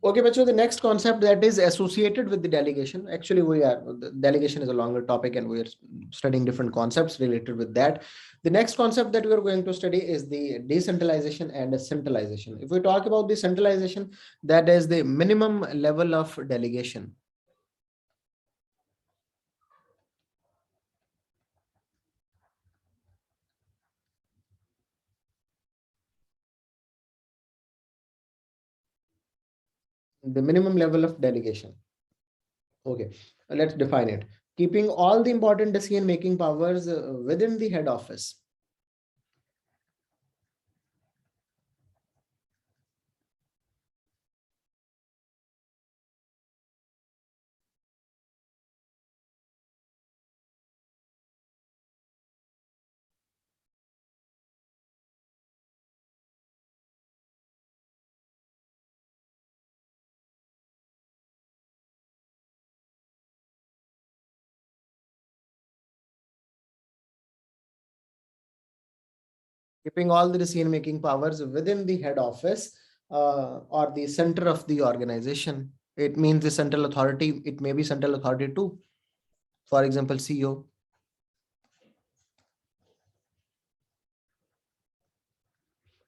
Okay, but so the next concept that is associated with the delegation, actually the delegation is a longer topic and we are studying different concepts related with that. The next concept that we are going to study is the decentralization and centralization. If we talk about the centralization, that is the minimum level of delegation. The minimum level of delegation. Okay, let's define it. Keeping all the important decision-making powers within the head office. Keeping all the decision-making powers within the head office or the center of the organization. It means the central authority. It may be central authority too. For example, CEO.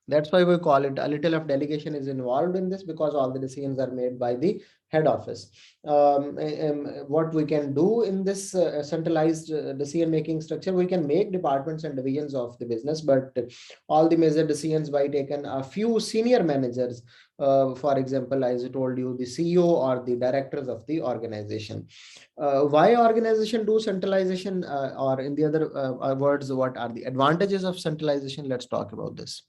That's why we call it a little of delegation is involved in this, because all the decisions are made by the head office. What we can do in this centralized decision-making structure, we can make departments and divisions of the business, but all the major decisions by taken a few senior managers. For example, as I told you, the CEO or the directors of the organization. Why organization do centralization, or in the other words, what are the advantages of centralization? Let's talk about this.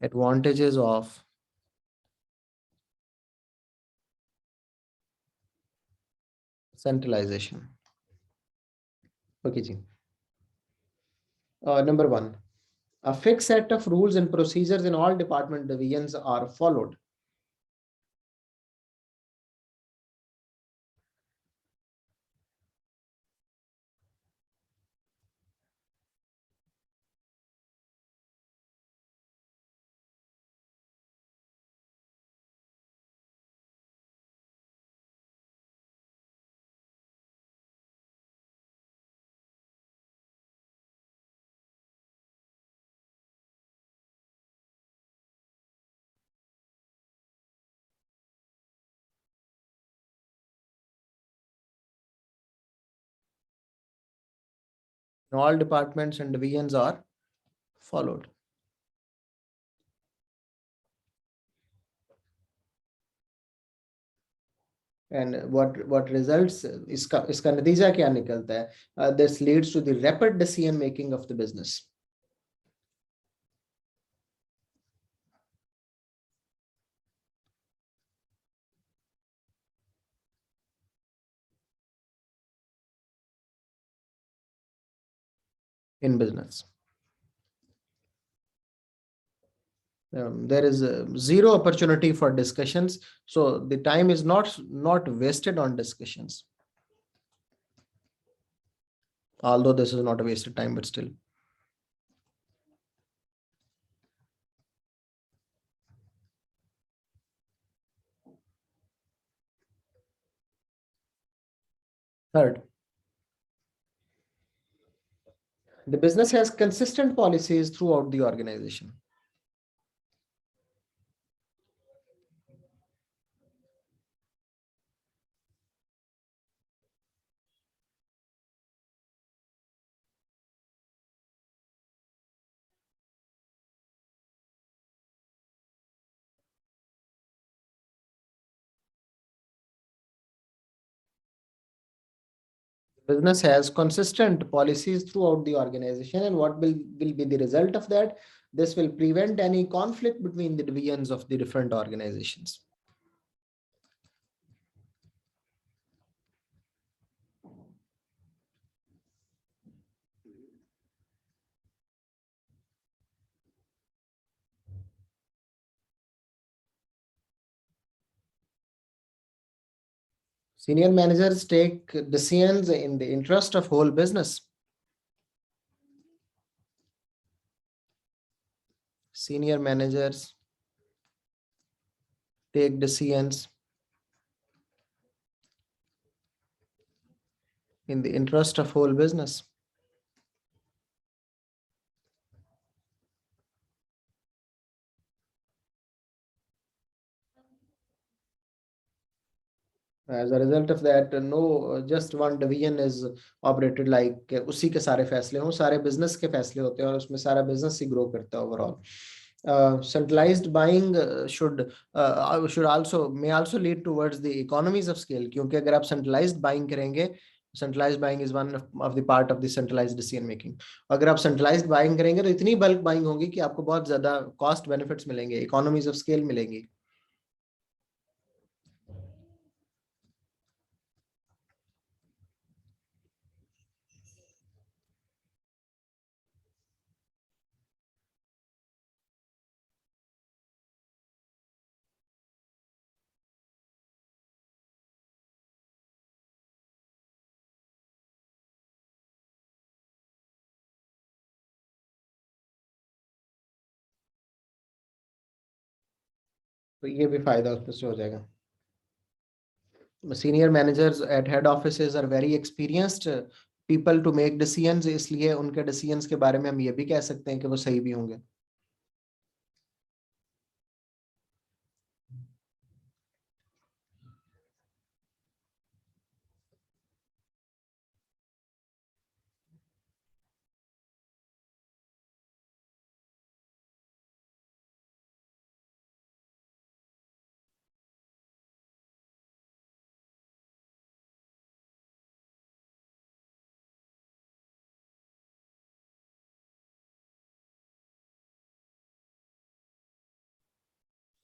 Advantages of centralization. Okay, ji. Number one, a fixed set of rules and procedures in all department divisions are followed. All departments and divisions are followed. And what results इसका नतीजा क्या निकलता है? This leads to the rapid decision making of the business. In business. There is zero opportunity for discussions, so the time is not wasted on discussions. Although this is not a wasted time, but still. Third, the business has consistent policies throughout the organization. Business has consistent policies throughout the organization, and what will be the result of that? This will prevent any conflict between the divisions of the different organizations. Senior managers take decisions in the interest of whole business. Senior managers take decisions in the interest of whole business. As a result of that, no just one division is operated like उसी के सारे फैसले हों, सारे business के फैसले होते हैं और उसमें सारा बिजनेस ही ग्रो करता है overall. Centralized buying should also may also lead towards the economies of scale, क्योंकि अगर आप centralized buying करेंगे, centralized buying is one of the part of the centralized decision making. अगर आप centralized buying करेंगे तो इतनी bulk buying होगी कि आपको बहुत ज्यादा cost benefits मिलेंगे, economies of scale मिलेंगी. तो ये भी फायदा उससे हो जाएगा. Senior managers at head offices are very experienced people to make decisions, इसलिए उनके decisions के बारे में हम ये भी कह सकते हैं कि वो सही भी होंगे.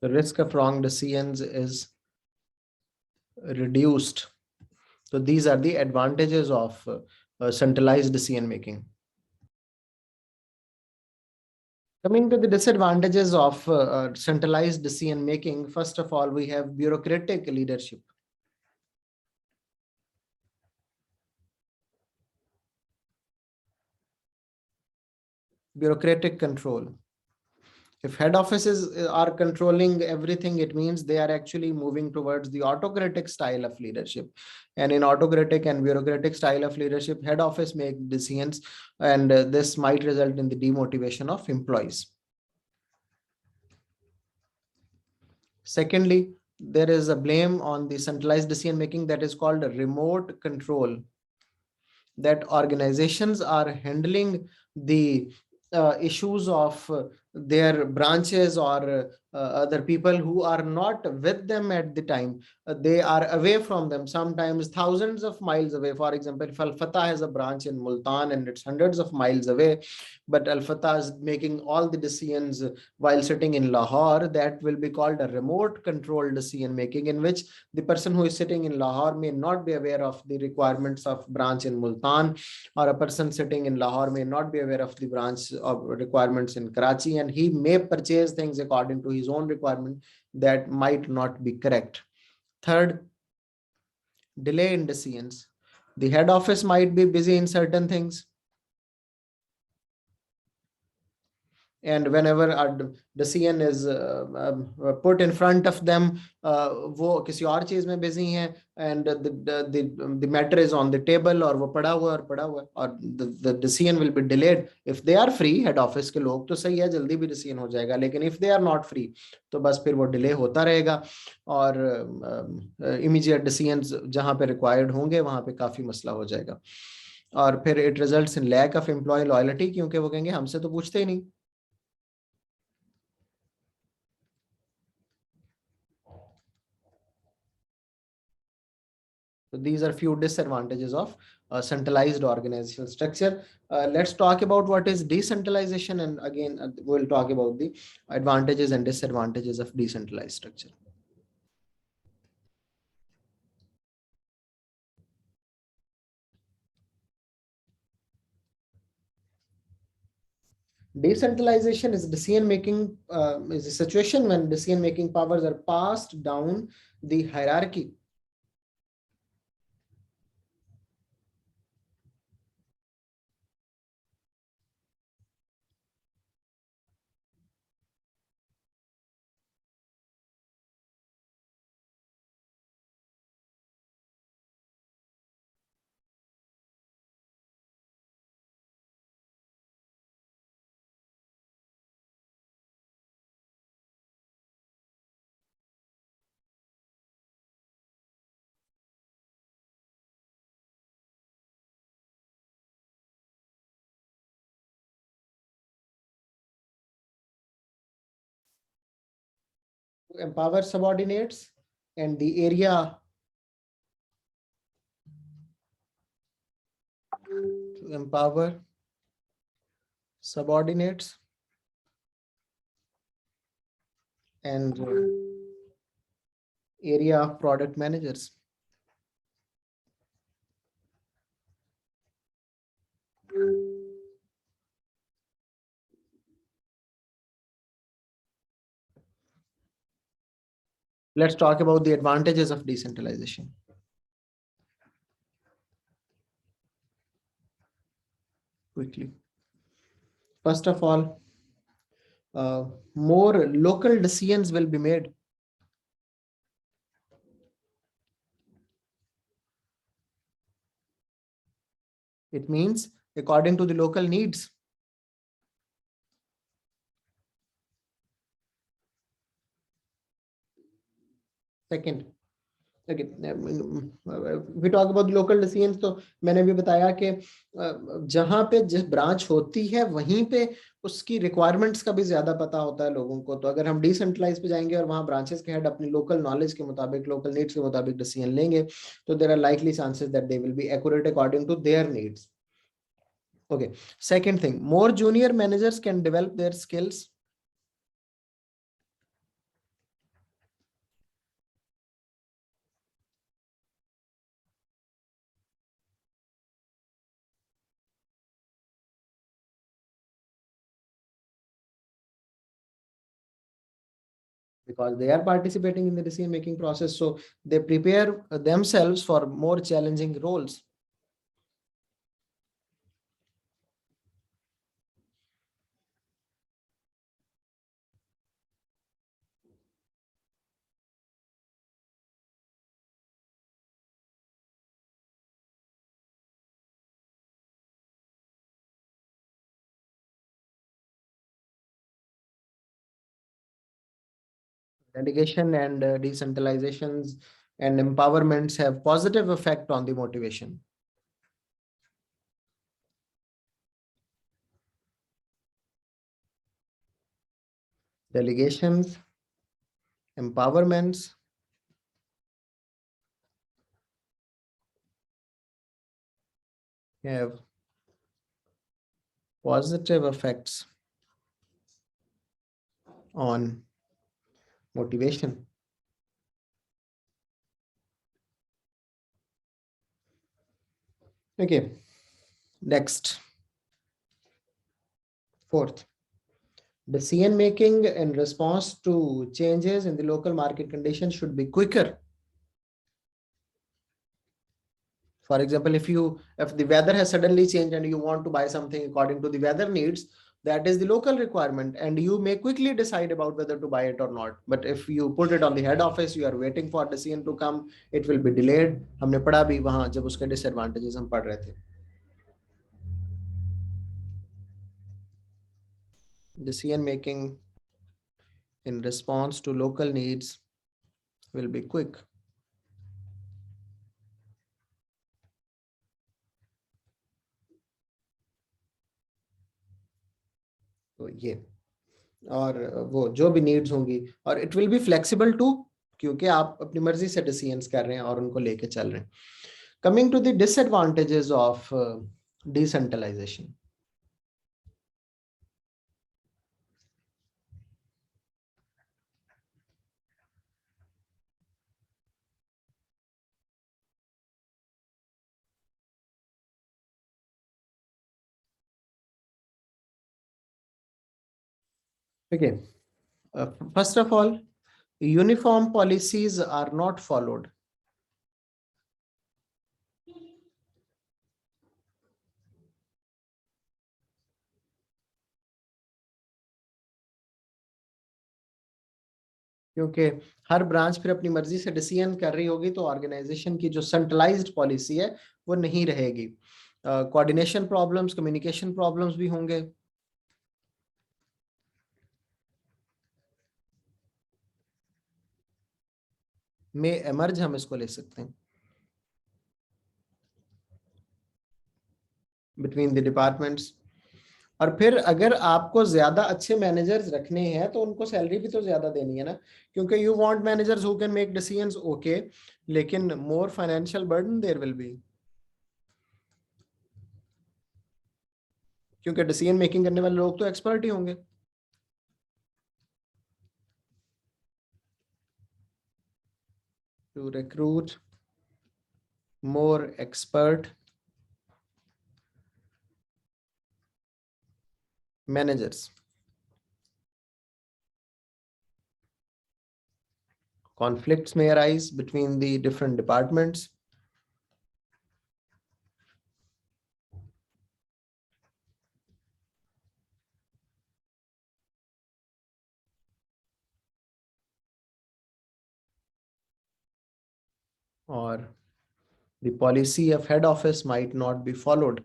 The risk of wrong decisions is reduced. So these are the advantages of centralized decision making. Coming to the disadvantages of centralized decision making, first of all, we have bureaucratic leadership. Bureaucratic control. If head offices are controlling everything, it means they are actually moving towards the autocratic style of leadership. And in autocratic and bureaucratic style of leadership, head office make decisions, and this might result in the demotivation of employees. Secondly, there is a blame on the centralized decision making that is called remote control, that organizations are handling the issues of their branches or other people who are not with them at the time. They are away from them, sometimes thousands of miles away. For example, if Al Fatah has a branch in Multan and it's hundreds of miles away, but Al Fatah is making all the decisions while sitting in Lahore, that will be called a remote control decision making, in which the person who is sitting in Lahore may not be aware of the requirements of branch in Multan, or a person sitting in Lahore may not be aware of the branch of requirements in Karachi, and he may purchase things according to his own requirement that might not be correct. Third, delay in decisions. The head office might be busy in certain things, and whenever a decision is put in front of them, वो किसी और चीज में busy हैं, and the matter is on the table, और वो पड़ा हुआ और the decision will be delayed. If they are free, head office के लोग, तो सही है, जल्दी भी decision हो जाएगा, लेकिन if they are not free, तो बस फिर वो delay होता रहेगा, और immediate decisions जहाँ पे required होंगे वहाँ पे काफी मसला हो जाएगा, और फिर it results in lack of employee loyalty, क्योंकि वो कहेंगे हमसे तो पूछते ही नहीं. So these are few disadvantages of centralized organizational structure. Let's talk about what is decentralization, and again we'll talk about the advantages and disadvantages of decentralized structure. Decentralization is decision making is a situation when decision making powers are passed down the hierarchy. to empower subordinates, and the area to empower subordinates and area product managers. Let's talk about the advantages of decentralization. Quickly. First of all, more local decisions will be made. It means according to the local needs. Second, okay, we talk about local decisions, तो मैंने भी बताया कि जहां पे जिस branch होती है वहीं पे उसकी रिक्वायरमेंट्स का भी ज्यादा पता होता है लोगों को। तो अगर हम डिसेंट्रलाइज पे जाएंगे और वहां ब्रांचेस के हेड अपनी लोकल नॉलेज के मुताबिक, लोकल नीड्स के मुताबिक डिसीजन लेंगे, तो there are likely chances that they will be accurate according to their needs. Okay, second thing, more junior managers can develop their skills. Because they are participating in the decision making process, so they prepare themselves for more challenging roles. Delegation and decentralizations and empowerments have positive effect on the motivation. Delegations, empowerments have positive effects on motivation. Okay, next, fourth, decision making in response to changes in the local market conditions should be quicker. For example, if the weather has suddenly changed and you want to buy something according to the weather needs, that is the local requirement, and you may quickly decide about whether to buy it or not. But if you put it on the head office, you are waiting for decision to come, it will be delayed. हमने पढ़ा भी वहां जब उसके disadvantages हम पढ़ रहे थे. Decision making in response to local needs will be quick. तो ये और वो जो भी नीड्स होंगी, और it will be flexible too, क्योंकि आप अपनी मर्जी से डिसीजंस कर रहे हैं और उनको लेके चल रहे हैं. Coming to the disadvantages of decentralisation. Okay, first of all, uniform policies are not followed. क्योंकि हर ब्रांच फिर अपनी मर्जी से डिसीजन कर रही होगी, तो ऑर्गेनाइजेशन की जो सेंट्रलाइज्ड पॉलिसी है वो नहीं रहेगी. कोऑर्डिनेशन प्रॉब्लम्स, कम्युनिकेशन प्रॉब्लम्स भी होंगे. में एमर्ज हम इसको ले सकते हैं between the departments. और फिर अगर आपको ज्यादा अच्छे मैनेजर्स रखने हैं तो उनको सैलरी भी तो ज्यादा देनी है ना, क्योंकि you want managers who can make decisions, okay, लेकिन more financial burden there will be, क्योंकि डिसीजन मेकिंग करने वाले लोग तो एक्सपर्ट ही होंगे। To recruit more expert managers, conflicts may arise between the different departments, or the policy of head office might not be followed.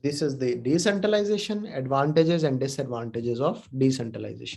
This is the decentralization, advantages and disadvantages of decentralization.